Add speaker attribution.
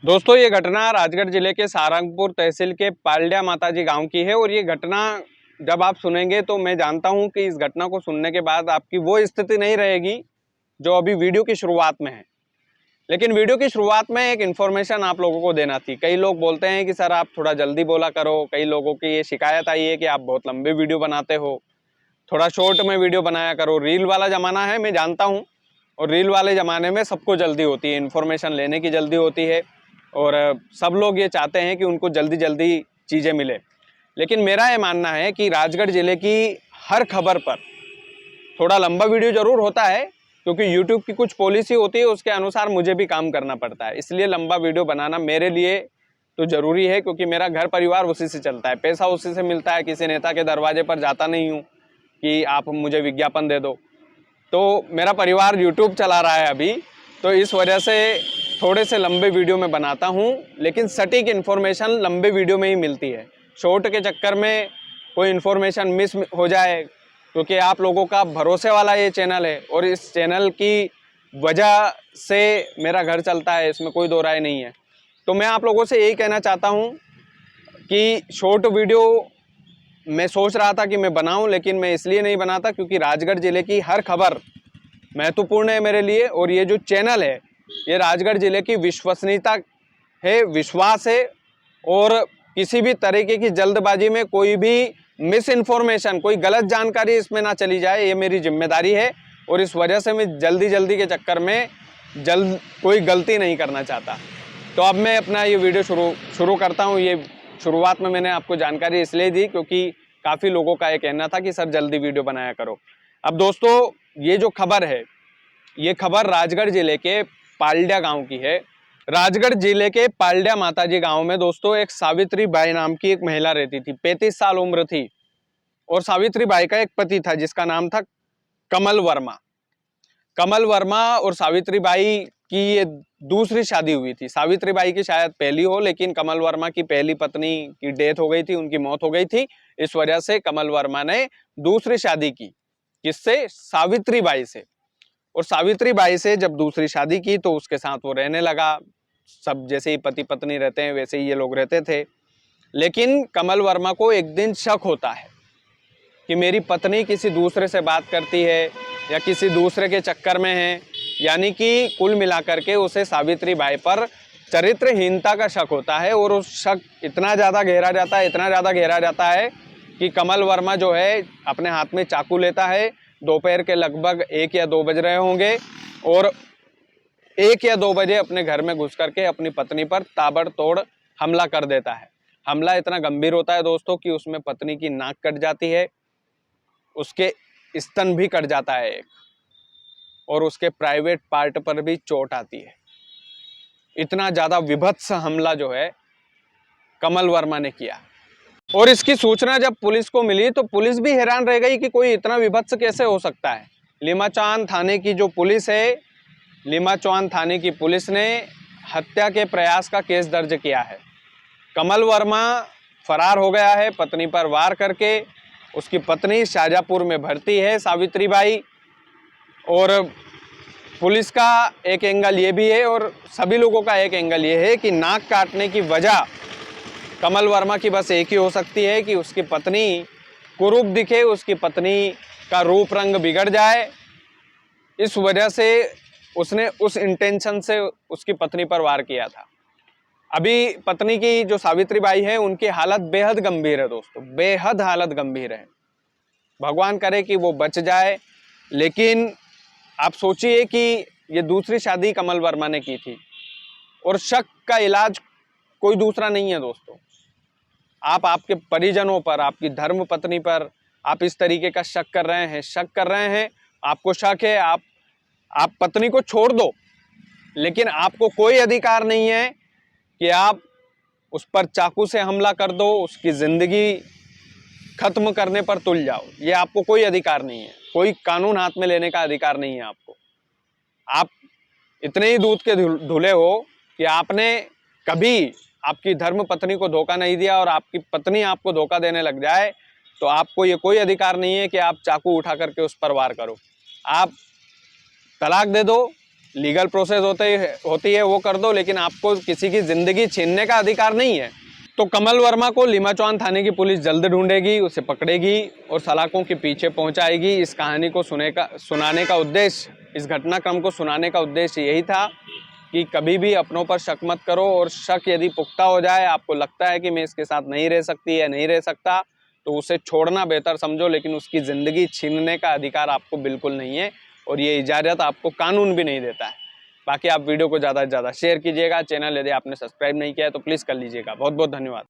Speaker 1: दोस्तों ये घटना राजगढ़ जिले के सारंगपुर तहसील के पालडिया माताजी गांव की है और ये घटना जब आप सुनेंगे तो मैं जानता हूं कि इस घटना को सुनने के बाद आपकी वो स्थिति नहीं रहेगी जो अभी वीडियो की शुरुआत में है। लेकिन वीडियो की शुरुआत में एक इन्फॉर्मेशन आप लोगों को देना थी। कई लोग बोलते हैं कि सर आप थोड़ा जल्दी बोला करो, कई लोगों की ये शिकायत आई है कि आप बहुत लंबे वीडियो बनाते हो, थोड़ा शॉर्ट में वीडियो बनाया करो। रील वाला ज़माना है, मैं जानता हूँ, और रील वाले ज़माने में सबको जल्दी होती है, इन्फॉर्मेशन लेने की जल्दी होती है और सब लोग ये चाहते हैं कि उनको जल्दी जल्दी चीज़ें मिले। लेकिन मेरा ये मानना है कि राजगढ़ ज़िले की हर खबर पर थोड़ा लंबा वीडियो ज़रूर होता है, क्योंकि यूट्यूब की कुछ पॉलिसी होती है, उसके अनुसार मुझे भी काम करना पड़ता है। इसलिए लंबा वीडियो बनाना मेरे लिए तो ज़रूरी है, क्योंकि मेरा घर परिवार उसी से चलता है, पैसा उसी से मिलता है। किसी नेता के दरवाजे पर जाता नहीं हूँ कि आप मुझे विज्ञापन दे दो। तो मेरा परिवार यूट्यूब चला रहा है अभी, तो इस वजह से थोड़े से लंबे वीडियो में बनाता हूँ, लेकिन सटीक इन्फॉर्मेशन लंबे वीडियो में ही मिलती है। शॉर्ट के चक्कर में कोई इन्फॉर्मेशन मिस हो जाए, क्योंकि आप लोगों का भरोसे वाला ये चैनल है और इस चैनल की वजह से मेरा घर चलता है, इसमें कोई दो राय नहीं है। तो मैं आप लोगों से यही कहना चाहता हूँ कि शॉर्ट वीडियो मैं सोच रहा था कि मैं बनाऊं, लेकिन मैं इसलिए नहीं बनाता क्योंकि राजगढ़ ज़िले की हर खबर महत्वपूर्ण है मेरे लिए। और ये जो चैनल है ये राजगढ़ ज़िले की विश्वसनीयता है, विश्वास है, और किसी भी तरीके की जल्दबाजी में कोई भी मिस इन्फॉर्मेशन, कोई गलत जानकारी इसमें ना चली जाए, ये मेरी जिम्मेदारी है। और इस वजह से मैं जल्दी के चक्कर में कोई गलती नहीं करना चाहता। तो अब मैं अपना ये वीडियो शुरू करता हूँ। ये शुरुआत में मैंने आपको जानकारी इसलिए दी क्योंकि काफ़ी लोगों का ये कहना था कि सर जल्दी वीडियो बनाया करो। अब दोस्तों ये जो खबर है, ये खबर राजगढ़ जिले के पालडिया गांव की है। राजगढ़ जिले के पालडिया माताजी गांव में दोस्तों एक सावित्री बाई नाम की एक महिला रहती थी, 35 साल उम्र थी। और सावित्री बाई का एक पति था जिसका नाम था कमल वर्मा। कमल वर्मा और सावित्री बाई की ये दूसरी शादी हुई थी। सावित्री बाई की शायद पहली हो, लेकिन कमल वर्मा की पहली पत्नी की डेथ हो गई थी, उनकी मौत हो गई थी। इस वजह से कमल वर्मा ने दूसरी शादी की, किससे? सावित्री बाई से। और सावित्री बाई से जब दूसरी शादी की तो उसके साथ वो रहने लगा। सब जैसे ही पति पत्नी रहते हैं वैसे ही ये लोग रहते थे। लेकिन कमल वर्मा को एक दिन शक होता है कि मेरी पत्नी किसी दूसरे से बात करती है या किसी दूसरे के चक्कर में है। यानी कि कुल मिलाकर के उसे सावित्री बाई पर चरित्रहीनता का शक होता है। और उस शक इतना ज़्यादा गहरा जाता है कि कमल वर्मा जो है अपने हाथ में चाकू लेता है। दोपहर के लगभग 1 या 2 बज रहे होंगे और 1 या 2 बजे अपने घर में घुस करके अपनी पत्नी पर ताबड़तोड़ हमला कर देता है। हमला इतना गंभीर होता है दोस्तों कि उसमें पत्नी की नाक कट जाती है, उसके स्तन भी कट जाता है एक, और उसके प्राइवेट पार्ट पर भी चोट आती है। इतना ज़्यादा विभत्स हमला जो है कमल वर्मा ने किया। और इसकी सूचना जब पुलिस को मिली तो पुलिस भी हैरान रह गई कि कोई इतना विभत्स कैसे हो सकता है। लीमाचौहान थाने की जो पुलिस है, लीमाचौहान थाने की पुलिस ने हत्या के प्रयास का केस दर्ज किया है। कमल वर्मा फरार हो गया है पत्नी पर वार करके। उसकी पत्नी शाहजहाँपुर में भर्ती है, सावित्री बाई। और पुलिस का एक एंगल ये भी है और सभी लोगों का एक एंगल ये है कि नाक काटने की वजह कमल वर्मा की बस एक ही हो सकती है कि उसकी पत्नी कुरूप दिखे, उसकी पत्नी का रूप रंग बिगड़ जाए। इस वजह से उसने उस इंटेंशन से उसकी पत्नी पर वार किया था। अभी पत्नी की जो सावित्री बाई है उनकी हालत बेहद गंभीर है दोस्तों, बेहद हालत गंभीर है। भगवान करे कि वो बच जाए। लेकिन आप सोचिए कि ये दूसरी शादी कमल वर्मा ने की थी और शक का इलाज कोई दूसरा नहीं है दोस्तों। आप आपके परिजनों पर, आपकी धर्म पत्नी पर आप इस तरीके का शक कर रहे हैं, आपको शक है, आप पत्नी को छोड़ दो, लेकिन आपको कोई अधिकार नहीं है कि आप उस पर चाकू से हमला कर दो, उसकी जिंदगी खत्म करने पर तुल जाओ। ये आपको कोई अधिकार नहीं है, कोई कानून हाथ में लेने का अधिकार नहीं है आपको। आप इतने ही दूध के धुले हो कि आपने कभी आपकी धर्म पत्नी को धोखा नहीं दिया और आपकी पत्नी आपको धोखा देने लग जाए तो आपको ये कोई अधिकार नहीं है कि आप चाकू उठा करके उस पर वार करो। आप तलाक दे दो लीगल प्रोसेस होती है वो कर दो, लेकिन आपको किसी की ज़िंदगी छीनने का अधिकार नहीं है। तो कमल वर्मा को लीमाचौन थाने की पुलिस जल्द ढूंढेगी, उसे पकड़ेगी और सलाखों के पीछे पहुंचाएगी। इस कहानी को सुनाने का उद्देश्य, इस घटनाक्रम को सुनाने का उद्देश्य यही था कि कभी भी अपनों पर शक मत करो, और शक यदि पुख्ता हो जाए, आपको लगता है कि मैं इसके साथ नहीं रह सकती या नहीं रह सकता, तो उसे छोड़ना बेहतर समझो, लेकिन उसकी ज़िंदगी छीनने का अधिकार आपको बिल्कुल नहीं है, और ये इजाज़त आपको कानून भी नहीं देता है। बाकी आप वीडियो को ज़्यादा से ज़्यादा शेयर कीजिएगा। चैनल यदि आपने सब्सक्राइब नहीं किया है तो प्लीज़ कर लीजिएगा। बहुत बहुत धन्यवाद।